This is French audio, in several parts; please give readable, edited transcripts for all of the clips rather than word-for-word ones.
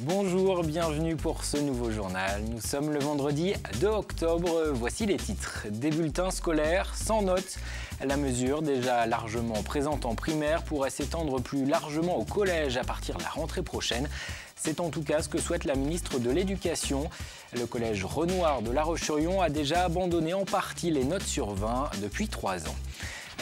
Bonjour, bienvenue pour ce nouveau journal. Nous sommes le vendredi 2 octobre. Voici les titres. Des bulletins scolaires sans notes. La mesure, déjà largement présente en primaire, pourrait s'étendre plus largement au collège à partir de la rentrée prochaine. C'est en tout cas ce que souhaite la ministre de l'Éducation. Le collège Renoir de La Roche-sur-Yon a déjà abandonné en partie les notes sur 20 depuis 3 ans.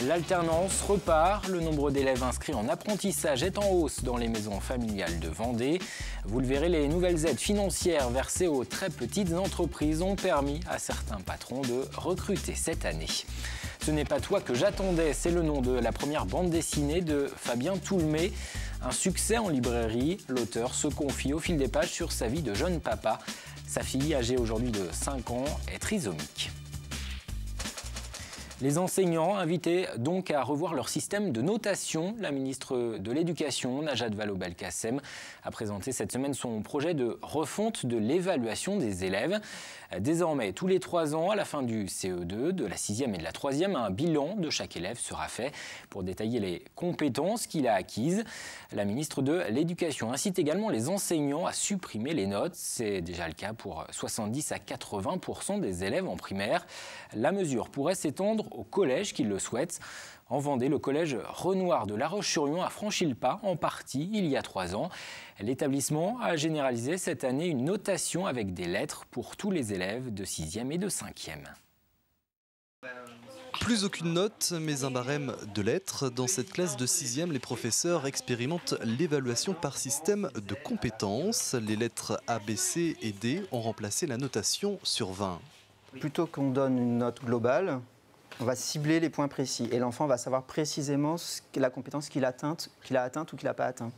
L'alternance repart. Le nombre d'élèves inscrits en apprentissage est en hausse dans les maisons familiales de Vendée. Vous le verrez, les nouvelles aides financières versées aux très petites entreprises ont permis à certains patrons de recruter cette année. Ce n'est pas toi que j'attendais, c'est le nom de la première bande dessinée de Fabien Toulmé. Un succès en librairie, l'auteur se confie au fil des pages sur sa vie de jeune papa. Sa fille, âgée aujourd'hui de 5 ans, est trisomique. Les enseignants invités donc à revoir leur système de notation. La ministre de l'Éducation, Najat Vallaud-Belkacem, a présenté cette semaine son projet de refonte de l'évaluation des élèves. Désormais, tous les 3 ans, à la fin du CE2, de la 6e et de la 3e, un bilan de chaque élève sera fait pour détailler les compétences qu'il a acquises. La ministre de l'Éducation incite également les enseignants à supprimer les notes. C'est déjà le cas pour 70 à 80% des élèves en primaire. La mesure pourrait s'étendre au collège qui le souhaite. En Vendée, le collège Renoir de La Roche-sur-Yon a franchi le pas en partie il y a 3 ans. L'établissement a généralisé cette année une notation avec des lettres pour tous les élèves de 6e et de 5e. Plus aucune note, mais un barème de lettres. Dans cette classe de 6e, les professeurs expérimentent l'évaluation par système de compétences. Les lettres A, B, C et D ont remplacé la notation sur 20. Plutôt qu'on donne une note globale, on va cibler les points précis et l'enfant va savoir précisément la compétence qu'il a atteinte ou qu'il n'a pas atteint.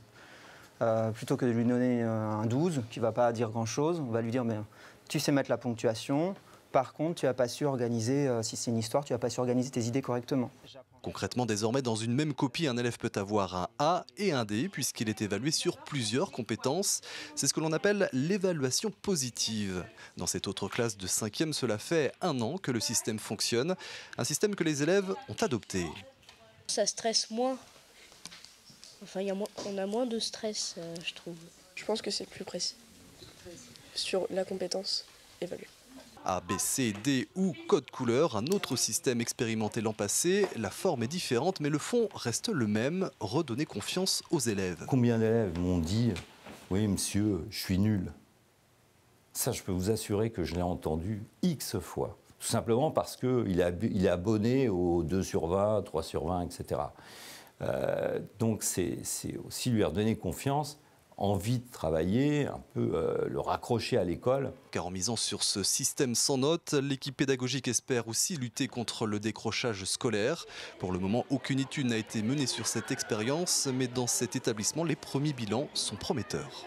Plutôt que de lui donner un 12 qui ne va pas dire grand-chose, on va lui dire mais, tu sais mettre la ponctuation, par contre tu n'as pas su organiser, si c'est une histoire, tu n'as pas su organiser tes idées correctement. Concrètement, désormais, dans une même copie, un élève peut avoir un A et un D puisqu'il est évalué sur plusieurs compétences. C'est ce que l'on appelle l'évaluation positive. Dans cette autre classe de 5e, cela fait 1 an que le système fonctionne. Un système que les élèves ont adopté. Ça stresse moins. Enfin, on a moins de stress, je trouve. Je pense que c'est plus précis sur la compétence évaluée. A, B, C, D ou code couleur, un autre système expérimenté l'an passé. La forme est différente, mais le fond reste le même, redonner confiance aux élèves. Combien d'élèves m'ont dit « Oui, monsieur, je suis nul ». Ça, je peux vous assurer que je l'ai entendu X fois. Tout simplement parce qu'il est abonné aux 2 sur 20, 3 sur 20, etc. Donc, c'est aussi lui redonner confiance, envie de travailler, un peu le raccrocher à l'école. Car en misant sur ce système sans notes, l'équipe pédagogique espère aussi lutter contre le décrochage scolaire. Pour le moment, aucune étude n'a été menée sur cette expérience, mais dans cet établissement, les premiers bilans sont prometteurs.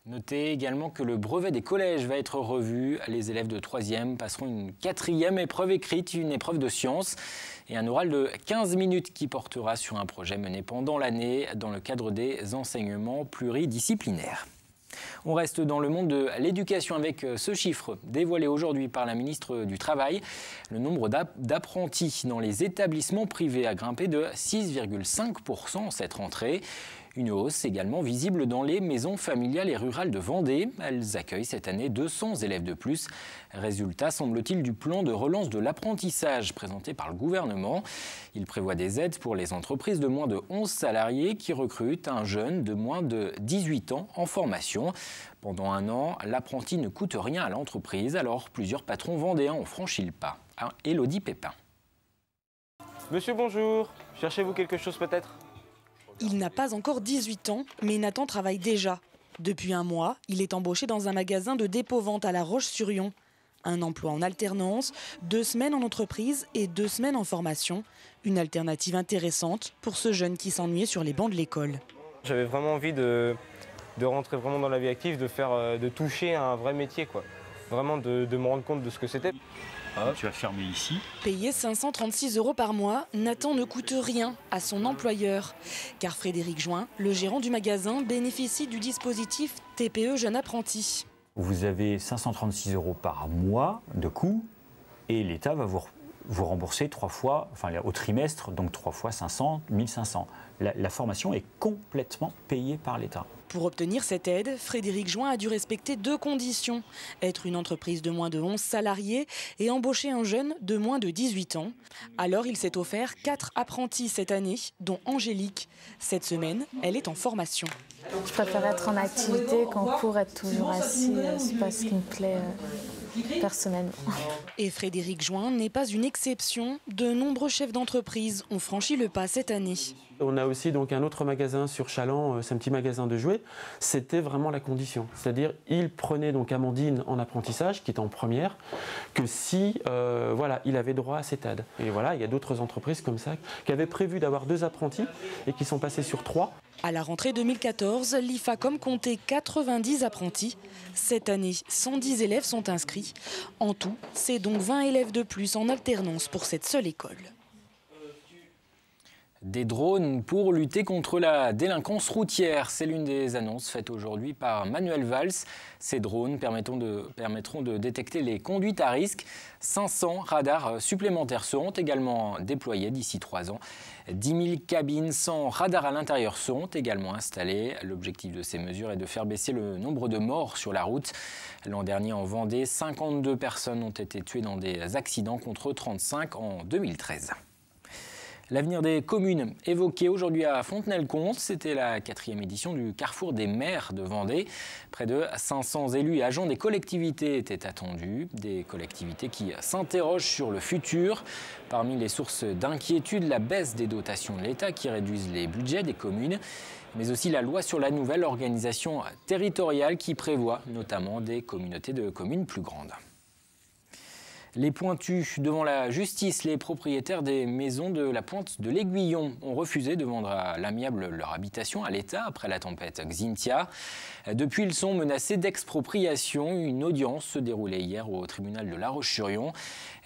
Notez également que le brevet des collèges va être revu. Les élèves de 3e passeront une 4e épreuve écrite, une épreuve de sciences et un oral de 15 minutes qui portera sur un projet mené pendant l'année dans le cadre des enseignements pluridisciplinaires. On reste dans le monde de l'éducation avec ce chiffre dévoilé aujourd'hui par la ministre du Travail. Le nombre d'apprentis dans les établissements privés a grimpé de 6,5% en cette rentrée. Une hausse également visible dans les maisons familiales et rurales de Vendée. Elles accueillent cette année 200 élèves de plus. Résultat, semble-t-il, du plan de relance de l'apprentissage présenté par le gouvernement. Il prévoit des aides pour les entreprises de moins de 11 salariés qui recrutent un jeune de moins de 18 ans en formation. Pendant 1 an, l'apprenti ne coûte rien à l'entreprise, alors plusieurs patrons vendéens ont franchi le pas. Élodie Pépin. Monsieur, bonjour. Cherchez-vous quelque chose peut-être ? Il n'a pas encore 18 ans, mais Nathan travaille déjà. Depuis 1 mois, il est embauché dans un magasin de dépôt-vente à La Roche-sur-Yon. Un emploi en alternance, 2 semaines en entreprise et 2 semaines en formation. Une alternative intéressante pour ce jeune qui s'ennuyait sur les bancs de l'école. J'avais vraiment envie de rentrer vraiment dans la vie active, de toucher à un vrai métier, quoi. Vraiment de me rendre compte de ce que c'était. Tu vas fermer ici. Payé 536 € par mois, Nathan ne coûte rien à son employeur. Car Frédéric Join, le gérant du magasin, bénéficie du dispositif TPE Jeune Apprenti. Vous avez 536 € par mois de coût et l'État va vous vous remboursez 3 fois, enfin au trimestre, donc 3 fois 500, 1500. La formation est complètement payée par l'État. Pour obtenir cette aide, Frédéric Join a dû respecter 2 conditions. Être une entreprise de moins de 11 salariés et embaucher un jeune de moins de 18 ans. Alors il s'est offert 4 apprentis cette année, dont Angélique. Cette semaine, elle est en formation. Je préfère être en activité qu'en cours, être toujours assis. C'est pas ce qui me plaît personnellement. Et Frédéric Join n'est pas une exception. De nombreux chefs d'entreprise ont franchi le pas cette année. On a aussi donc un autre magasin sur Chaland, c'est un petit magasin de jouets. C'était vraiment la condition. C'est-à-dire, il prenait donc Amandine en apprentissage, qui est en première, que si voilà, il avait droit à cette aide. Et voilà, il y a d'autres entreprises comme ça qui avaient prévu d'avoir 2 apprentis et qui sont passés sur 3. À la rentrée 2014, l'IFACOM comptait 90 apprentis. Cette année, 110 élèves sont inscrits. En tout, c'est donc 20 élèves de plus en alternance pour cette seule école. Des drones pour lutter contre la délinquance routière. C'est l'une des annonces faites aujourd'hui par Manuel Valls. Ces drones permettront de détecter les conduites à risque. 500 radars supplémentaires seront également déployés d'ici 3 ans. 10 000 cabines sans radar à l'intérieur seront également installées. L'objectif de ces mesures est de faire baisser le nombre de morts sur la route. L'an dernier, en Vendée, 52 personnes ont été tuées dans des accidents contre 35 en 2013. L'avenir des communes évoqué aujourd'hui à Fontenay-le-Comte, c'était la 4e édition du Carrefour des maires de Vendée. Près de 500 élus et agents des collectivités étaient attendus, des collectivités qui s'interrogent sur le futur. Parmi les sources d'inquiétude, la baisse des dotations de l'État qui réduisent les budgets des communes, mais aussi la loi sur la nouvelle organisation territoriale qui prévoit notamment des communautés de communes plus grandes. Les Pointus devant la justice, les propriétaires des maisons de la Pointe de l'Aiguillon ont refusé de vendre à l'amiable leur habitation à l'État après la tempête Xynthia. Depuis, ils sont menacés d'expropriation. Une audience se déroulait hier au tribunal de La Roche-sur-Yon.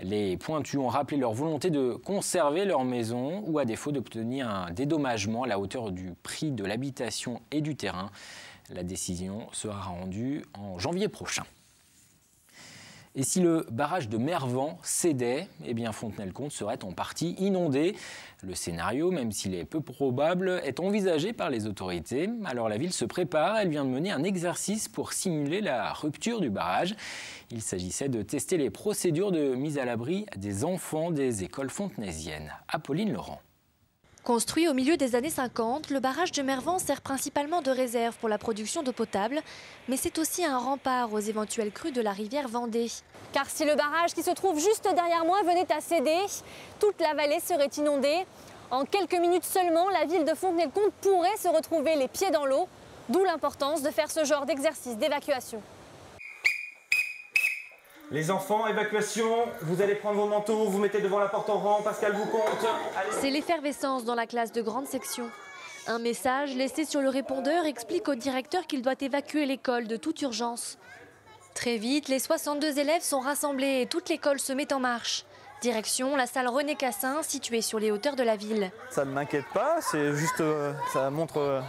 Les Pointus ont rappelé leur volonté de conserver leur maison ou à défaut d'obtenir un dédommagement à la hauteur du prix de l'habitation et du terrain. La décision sera rendue en janvier prochain. Et si le barrage de Mervan cédait, eh bien Fontenay-le-Comte serait en partie inondé. Le scénario, même s'il est peu probable, est envisagé par les autorités. Alors la ville se prépare, elle vient de mener un exercice pour simuler la rupture du barrage. Il s'agissait de tester les procédures de mise à l'abri des enfants des écoles fontenaisiennes. Apolline Laurent. Construit au milieu des années 50, le barrage de Mervan sert principalement de réserve pour la production d'eau potable, mais c'est aussi un rempart aux éventuelles crues de la rivière Vendée. Car si le barrage qui se trouve juste derrière moi venait à céder, toute la vallée serait inondée. En quelques minutes seulement, la ville de Fontenay-le-Comte pourrait se retrouver les pieds dans l'eau, d'où l'importance de faire ce genre d'exercice d'évacuation. Les enfants, évacuation, vous allez prendre vos manteaux, vous mettez devant la porte en rang, Pascal vous compte. C'est l'effervescence dans la classe de grande section. Un message laissé sur le répondeur explique au directeur qu'il doit évacuer l'école de toute urgence. Très vite, les 62 élèves sont rassemblés et toute l'école se met en marche. Direction la salle René Cassin, située sur les hauteurs de la ville. Ça ne m'inquiète pas, c'est juste, ça montre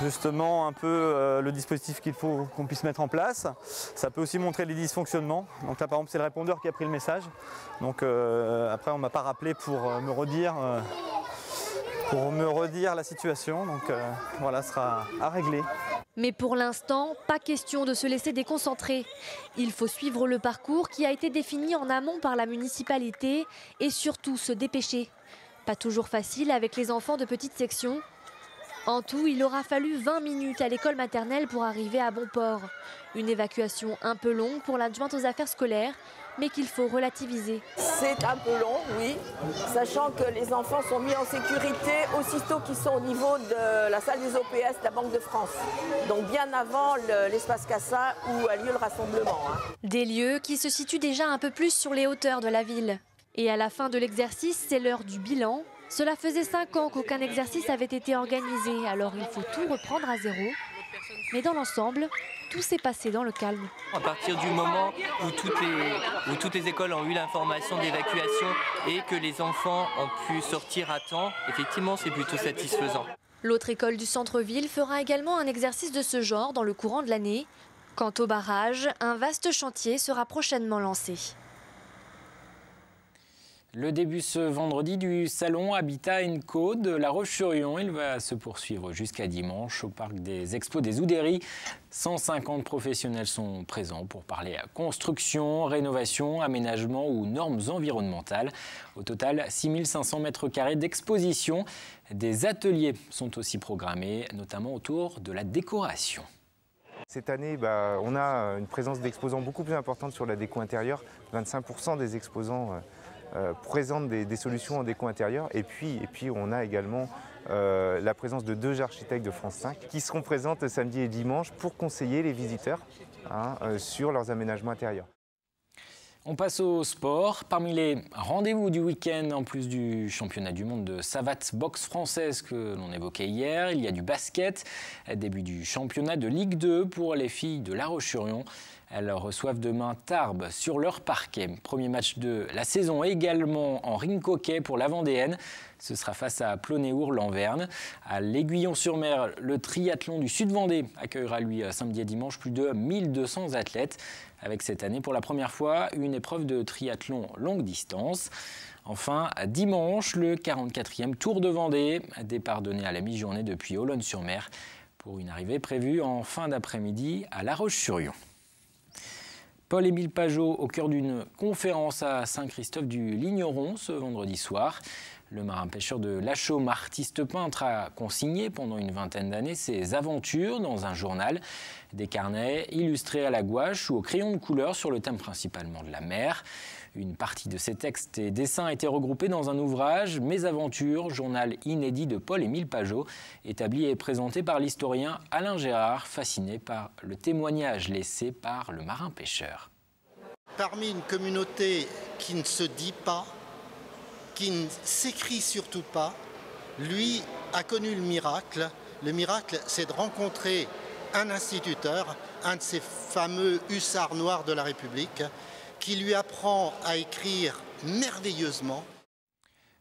justement un peu le dispositif qu'il faut qu'on puisse mettre en place. Ça peut aussi montrer les dysfonctionnements. Donc là par exemple c'est le répondeur qui a pris le message. Donc après on ne m'a pas rappelé pour me redire la situation. Donc voilà, ce sera à régler. Mais pour l'instant, pas question de se laisser déconcentrer. Il faut suivre le parcours qui a été défini en amont par la municipalité et surtout se dépêcher. Pas toujours facile avec les enfants de petite section. En tout, il aura fallu 20 minutes à l'école maternelle pour arriver à bon port. Une évacuation un peu longue pour l'adjointe aux affaires scolaires, mais qu'il faut relativiser. C'est un peu long, oui, sachant que les enfants sont mis en sécurité aussitôt qu'ils sont au niveau de la salle des OPS de la Banque de France. Donc bien avant l'espace Cassin où a lieu le rassemblement. Des lieux qui se situent déjà un peu plus sur les hauteurs de la ville. Et à la fin de l'exercice, c'est l'heure du bilan. Cela faisait 5 ans qu'aucun exercice avait été organisé, alors il faut tout reprendre à zéro. Mais dans l'ensemble, tout s'est passé dans le calme. À partir du moment où toutes les écoles ont eu l'information d'évacuation et que les enfants ont pu sortir à temps, effectivement c'est plutôt satisfaisant. L'autre école du centre-ville fera également un exercice de ce genre dans le courant de l'année. Quant au barrage, un vaste chantier sera prochainement lancé. Le début ce vendredi du salon Habitat & Co de La Roche-sur-Yon. Il va se poursuivre jusqu'à dimanche au parc des Expos des Oudéries. 150 professionnels sont présents pour parler construction, rénovation, aménagement ou normes environnementales. Au total, 6500 mètres carrés d'exposition. Des ateliers sont aussi programmés, notamment autour de la décoration. Cette année, on a une présence d'exposants beaucoup plus importante sur la déco intérieure. 25% des exposants présentent des solutions en déco intérieure. Et puis on a également la présence de 2 architectes de France 5 qui seront présents samedi et dimanche pour conseiller les visiteurs sur leurs aménagements intérieurs. On passe au sport. Parmi les rendez-vous du week-end, en plus du championnat du monde de savate boxe française que l'on évoquait hier, il y a du basket. Début du championnat de Ligue 2 pour les filles de La Roche-sur-Yon. Elles reçoivent demain Tarbes sur leur parquet. Premier match de la saison également en ring hockey pour la Vendéenne. Ce sera face à Plonéour-Lanverne. À l'Aiguillon-sur-Mer, le triathlon du Sud-Vendée accueillera lui samedi et dimanche plus de 1200 athlètes. Avec cette année pour la première fois une épreuve de triathlon longue distance. Enfin, dimanche, le 44e Tour de Vendée, départ donné à la mi-journée depuis Olonne-sur-Mer pour une arrivée prévue en fin d'après-midi à La Roche-sur-Yon. Paul-Émile Pajot au cœur d'une conférence à Saint-Christophe-du-Ligneron ce vendredi soir. Le marin-pêcheur de La Chaume, artiste peintre, a consigné pendant une vingtaine d'années ses aventures dans un journal. Des carnets illustrés à la gouache ou au crayon de couleur sur le thème principalement de la mer. Une partie de ces textes et dessins a été regroupée dans un ouvrage, Mes aventures, journal inédit de Paul-Émile Pajot, établi et présenté par l'historien Alain Gérard, fasciné par le témoignage laissé par le marin-pêcheur. Parmi une communauté qui ne se dit pas, qui ne s'écrit surtout pas, lui a connu le miracle. Le miracle, c'est de rencontrer un instituteur, un de ces fameux hussards noirs de la République, qui lui apprend à écrire merveilleusement.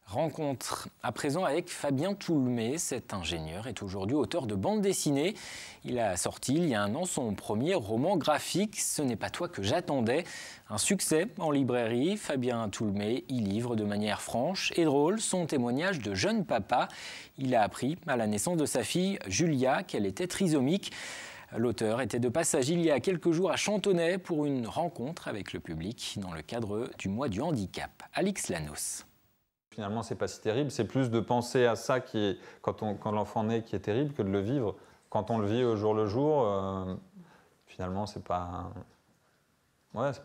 Rencontre à présent avec Fabien Toulmé. Cet ingénieur est aujourd'hui auteur de bande dessinée. Il a sorti il y a un an son premier roman graphique, Ce n'est pas toi que j'attendais. Un succès en librairie. Fabien Toulmé y livre de manière franche et drôle son témoignage de jeune papa. Il a appris à la naissance de sa fille Julia qu'elle était trisomique. L'auteur était de passage il y a quelques jours à Chantonnay pour une rencontre avec le public dans le cadre du mois du handicap. Alix Lanos. Finalement, c'est pas si terrible, c'est plus de penser à ça qui est, quand l'enfant naît qui est terrible que de le vivre. Quand on le vit au jour le jour, finalement, c'est pas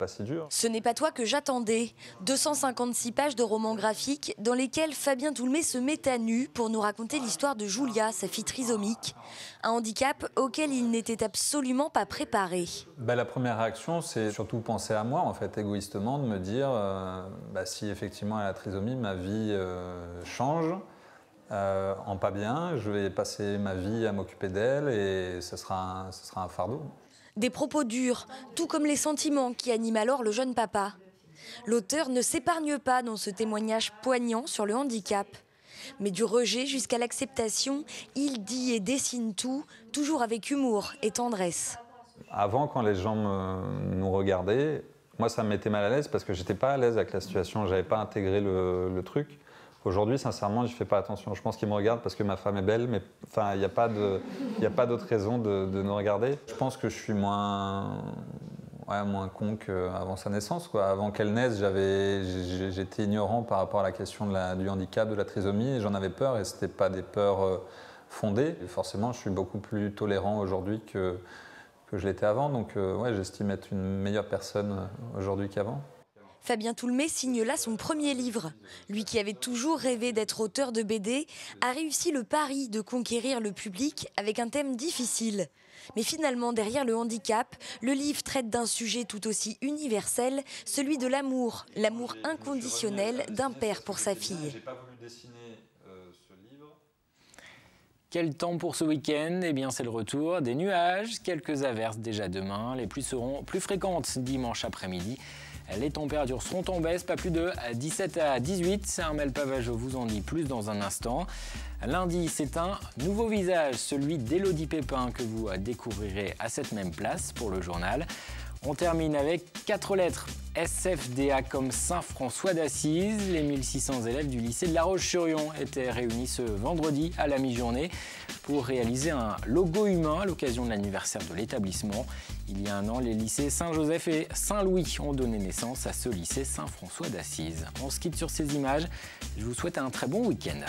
si dur. Ce n'est pas toi que j'attendais. 256 pages de romans graphiques dans lesquels Fabien Toulmé se met à nu pour nous raconter l'histoire de Julia, sa fille trisomique. Un handicap auquel il n'était absolument pas préparé. La première réaction, c'est surtout penser à moi, en fait, égoïstement, de me dire si effectivement elle a la trisomie, ma vie change. En pas bien, je vais passer ma vie à m'occuper d'elle et ce sera un fardeau. Des propos durs, tout comme les sentiments qui animent alors le jeune papa. L'auteur ne s'épargne pas dans ce témoignage poignant sur le handicap. Mais du rejet jusqu'à l'acceptation, il dit et dessine tout, toujours avec humour et tendresse. Avant, quand les gens nous regardaient, moi ça me mettait mal à l'aise parce que j'étais pas à l'aise avec la situation, j'avais pas intégré le truc. Aujourd'hui, sincèrement, je ne fais pas attention. Je pense qu'ils me regardent parce que ma femme est belle, mais il n'y a pas d'autre raison de nous regarder. Je pense que je suis moins con qu'avant sa naissance, quoi. Avant qu'elle naisse, j'étais ignorant par rapport à la question du handicap, de la trisomie, et j'en avais peur, et ce n'était pas des peurs fondées. Et forcément, je suis beaucoup plus tolérant aujourd'hui que je l'étais avant, donc j'estime être une meilleure personne aujourd'hui qu'avant. Fabien Toulmé signe là son premier livre. Lui qui avait toujours rêvé d'être auteur de BD a réussi le pari de conquérir le public avec un thème difficile. Mais finalement, derrière le handicap, le livre traite d'un sujet tout aussi universel, celui de l'amour, l'amour inconditionnel d'un père pour sa fille. J'ai pas voulu dessiner ce livre. Quel temps pour ce week-end? Eh bien, c'est le retour des nuages. Quelques averses déjà demain. Les pluies seront plus fréquentes dimanche après-midi. Les températures seront en baisse, pas plus de 17 à 18. Armelle Pavageau vous en dit plus dans un instant. Lundi, c'est un nouveau visage, celui d'Élodie Pépin, que vous découvrirez à cette même place pour le journal. On termine avec 4 lettres. SFDA comme Saint-François d'Assise. Les 1600 élèves du lycée de La Roche-sur-Yon étaient réunis ce vendredi à la mi-journée pour réaliser un logo humain à l'occasion de l'anniversaire de l'établissement. Il y a un an, les lycées Saint-Joseph et Saint-Louis ont donné naissance à ce lycée Saint-François d'Assise. On se quitte sur ces images. Je vous souhaite un très bon week-end.